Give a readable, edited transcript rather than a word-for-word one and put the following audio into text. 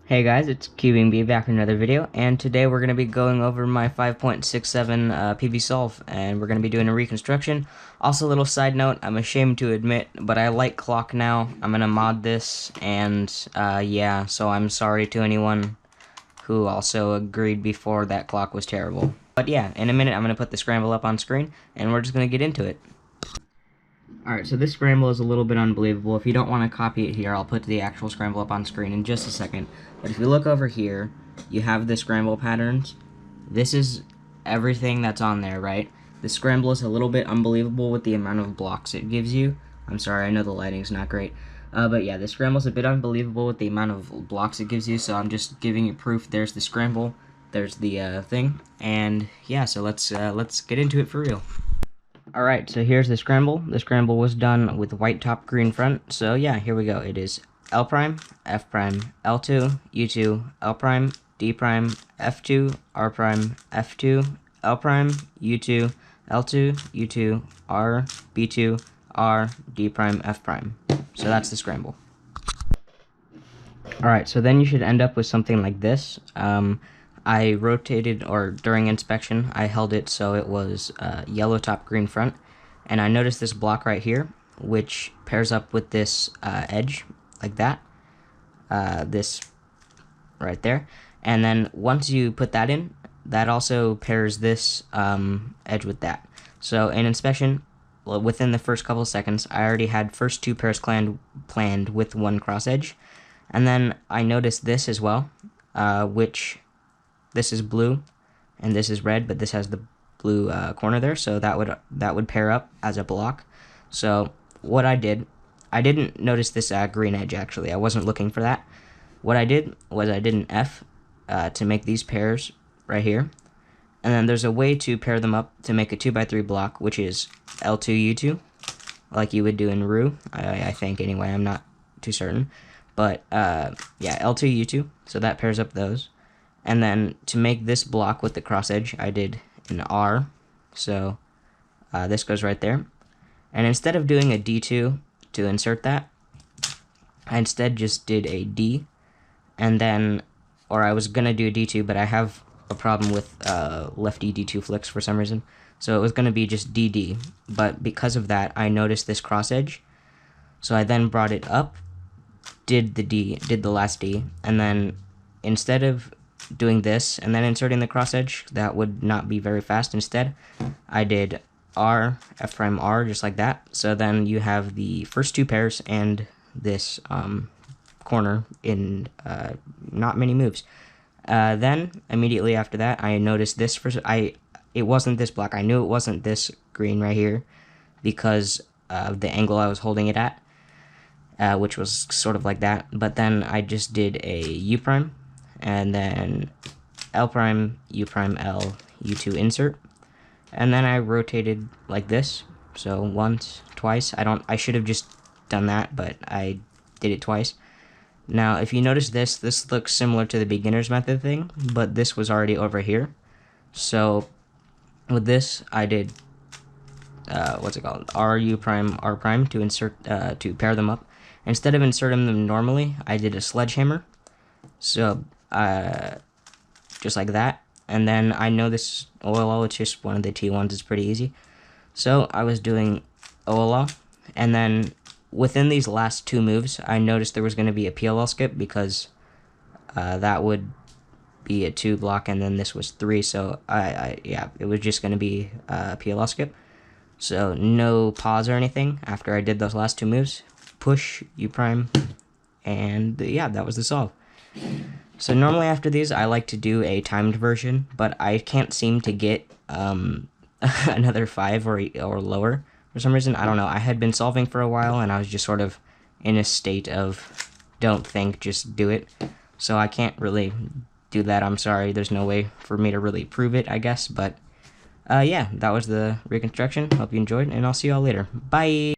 Hey guys, it's PB back with another video, and today we're going to be going over my 5.67 PB Solve, and we're going to be doing a reconstruction. Also, a little side note, I'm ashamed to admit, but I like clock now. I'm going to mod this, and yeah, so I'm sorry to anyone who also agreed before that clock was terrible. But yeah, in a minute I'm going to put the scramble up on screen, and we're just going to get into it. Alright, so this scramble is a little bit unbelievable. If you don't want to copy it here, I'll put the actual scramble up on screen in just a second. But if you look over here, you have the scramble patterns. This is everything that's on there, right? The scramble is a little bit unbelievable with the amount of blocks it gives you. I'm sorry, I know the lighting's not great. But yeah, the scramble is a bit unbelievable with the amount of blocks it gives you, so I'm just giving you proof. There's the scramble, there's the thing, and yeah, so let's get into it for real. Alright, so here's the scramble. The scramble was done with white top, green front. So yeah, here we go. It is L prime, F prime, L2, U2, L prime, D prime, F2, R prime, F2, L prime, U2, L2, U2, R, B2, R, D prime, F prime. So that's the scramble. Alright, so then you should end up with something like this. I rotated, or during inspection, I held it so it was yellow top, green front, and I noticed this block right here, which pairs up with this edge, like that, this right there, and then once you put that in, that also pairs this edge with that. So in inspection, within the first couple of seconds, I already had first two pairs planned with one cross edge, and then I noticed this as well, which this is blue, and this is red, but this has the blue corner there, so that would pair up as a block. So what I did, I didn't notice this green edge actually. I wasn't looking for that. What I did was I did an F to make these pairs right here, and then there's a way to pair them up to make a 2x3 block, which is L2 U2, like you would do in Ru. I think anyway. I'm not too certain, but yeah, L2 U2. So that pairs up those. And then to make this block with the cross edge, I did an R, so this goes right there. And instead of doing a D2 to insert that, I instead just did a D, and then, or I was gonna do a D2, but I have a problem with lefty D2 flicks for some reason, so it was gonna be just DD. But because of that, I noticed this cross edge, so I then brought it up, did the last D, and then instead of doing this and then inserting the cross edge, that would not be very fast. Instead, I did R, F prime R, just like that. So then you have the first two pairs and this corner in not many moves. Then immediately after that, I noticed this. It wasn't this block. I knew it wasn't this green right here because of the angle I was holding it at, which was sort of like that. But then I just did a U prime, and then L prime, U prime, L, U2 insert, and then I rotated like this, so once, twice. I should have just done that, but I did it twice. Now if you notice this looks similar to the beginner's method thing, but this was already over here. So with this I did what's it called, R, U prime, R prime to insert to pair them up. Instead of inserting them normally, I did a sledgehammer, so just like that. And then I know this OLL, it's just one of the T1s, it's pretty easy. So I was doing OLL, and then within these last two moves, I noticed there was going to be a PLL skip because that would be a 2 block, and then this was 3, so yeah, it was just going to be a PLL skip. So no pause or anything after I did those last two moves. Push, U prime, and yeah, that was the solve. So normally after these, I like to do a timed version, but I can't seem to get another 5 or lower for some reason. I don't know. I had been solving for a while, and I was just sort of in a state of don't think, just do it. So I can't really do that. I'm sorry. There's no way for me to really prove it, I guess. But yeah, that was the reconstruction. Hope you enjoyed, and I'll see you all later. Bye!